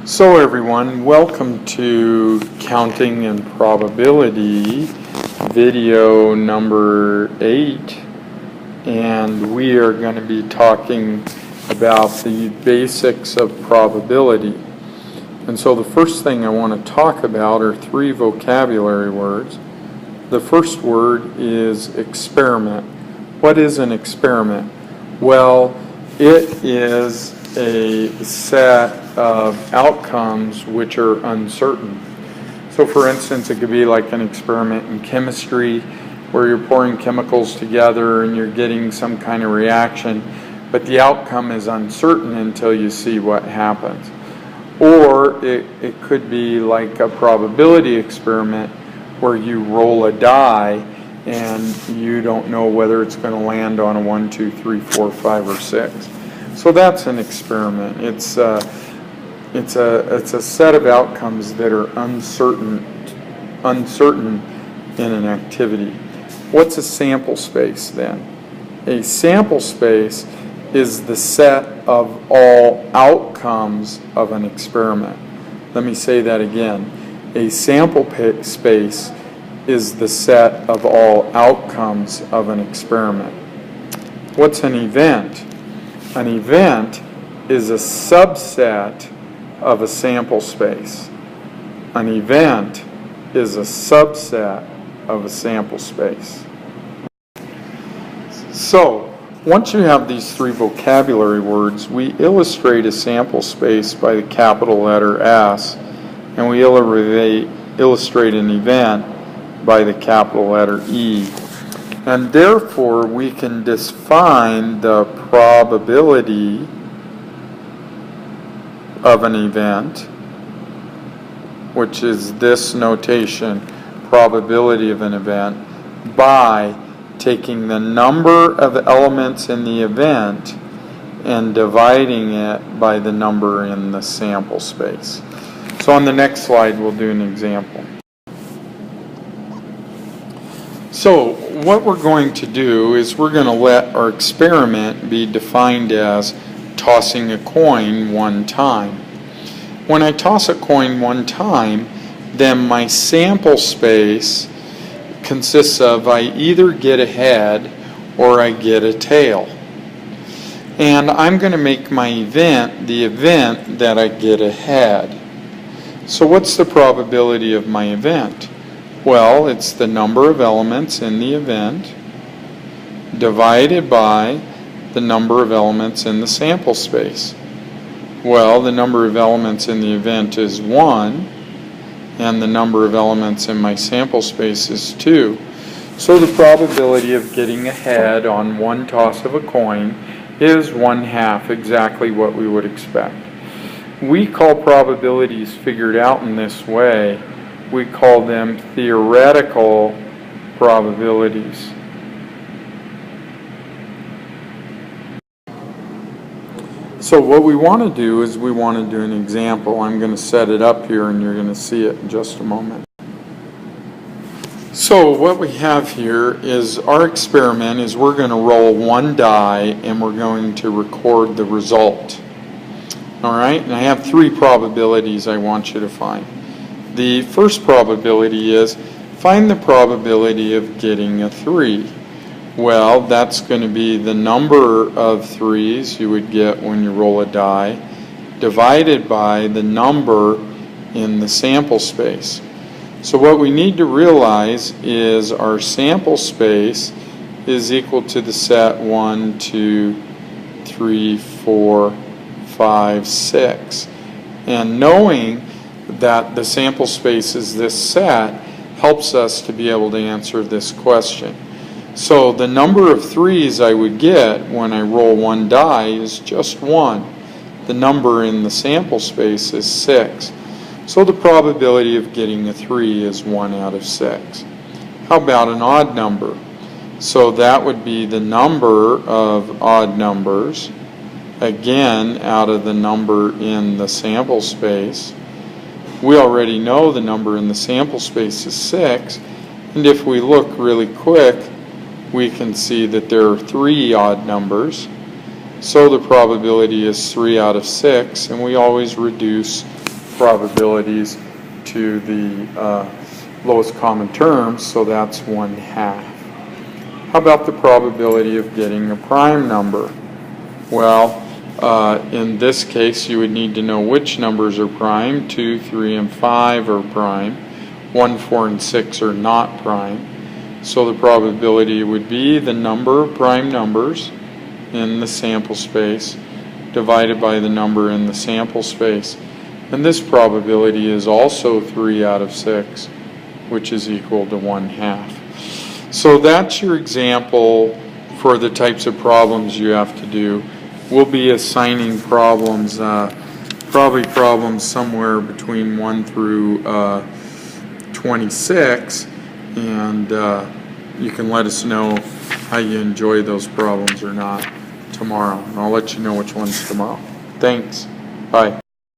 So everyone, welcome to Counting and Probability, video number 8, and we are going to be talking about the basics of probability. And so the first thing I want to talk about are 3 vocabulary words. The first word is experiment. What is an experiment? Well, it is a set of outcomes which are uncertain. So for instance, it could be like an experiment in chemistry where you're pouring chemicals together and you're getting some kind of reaction, but the outcome is uncertain until you see what happens. Or it could be like a probability experiment where you roll a die and you don't know whether it's going to land on a 1, 2, 3, 4, 5, or 6. So that's an experiment. It's a set of outcomes that are uncertain in an activity. What's a sample space then? A sample space is the set of all outcomes of an experiment. Let me say that again. A sample space is the set of all outcomes of an experiment. What's an event? An event is a subset of a sample space. An event is a subset of a sample space. So, once you have these 3 vocabulary words, we illustrate a sample space by the capital letter S, and we illustrate an event by the capital letter E. And therefore, we can define the probability of an event, which is this notation, probability of an event, by taking the number of elements in the event and dividing it by the number in the sample space. So on the next slide, we'll do an example. So what we're going to do is we're going to let our experiment be defined as tossing a coin 1 time. When I toss a coin 1 time, then my sample space consists of I either get a head or I get a tail. And I'm going to make my event the event that I get a head. So what's the probability of my event? Well, it's the number of elements in the event divided by the number of elements in the sample space. Well, the number of elements in the event is 1, and the number of elements in my sample space is 2. So the probability of getting a head on 1 toss of a coin is 1/2, exactly what we would expect. We call probabilities figured out in this way, we call them theoretical probabilities. So what we want to do is we want to do an example. I'm going to set it up here and you're going to see it in just a moment. So what we have here is our experiment is we're going to roll 1 die and we're going to record the result. Alright, and I have 3 probabilities I want you to find. The first probability is find the probability of getting a 3. Well, that's going to be the number of 3s you would get when you roll a die divided by the number in the sample space. So what we need to realize is our sample space is equal to the set 1, 2, 3, 4, 5, 6. And knowing that the sample space is this set helps us to be able to answer this question. So the number of 3s I would get when I roll 1 die is just 1. The number in the sample space is 6. So the probability of getting a 3 is 1 out of 6. How about an odd number? So that would be the number of odd numbers, again out of the number in the sample space. We already know the number in the sample space is 6, and if we look really quick, we can see that there are 3 odd numbers. So the probability is 3 out of 6, and we always reduce probabilities to the lowest common terms, so that's 1/2. How about the probability of getting a prime number? Well, in this case, you would need to know which numbers are prime. 2, 3, and 5 are prime. 1, 4, and 6 are not prime. So the probability would be the number of prime numbers in the sample space divided by the number in the sample space. And this probability is also 3 out of 6, which is equal to 1/2. So that's your example for the types of problems you have to do. We'll be assigning problems, probably problems somewhere between 1 through 26, and you can let us know how you enjoy those problems or not tomorrow. And I'll let you know which ones tomorrow. Thanks. Bye.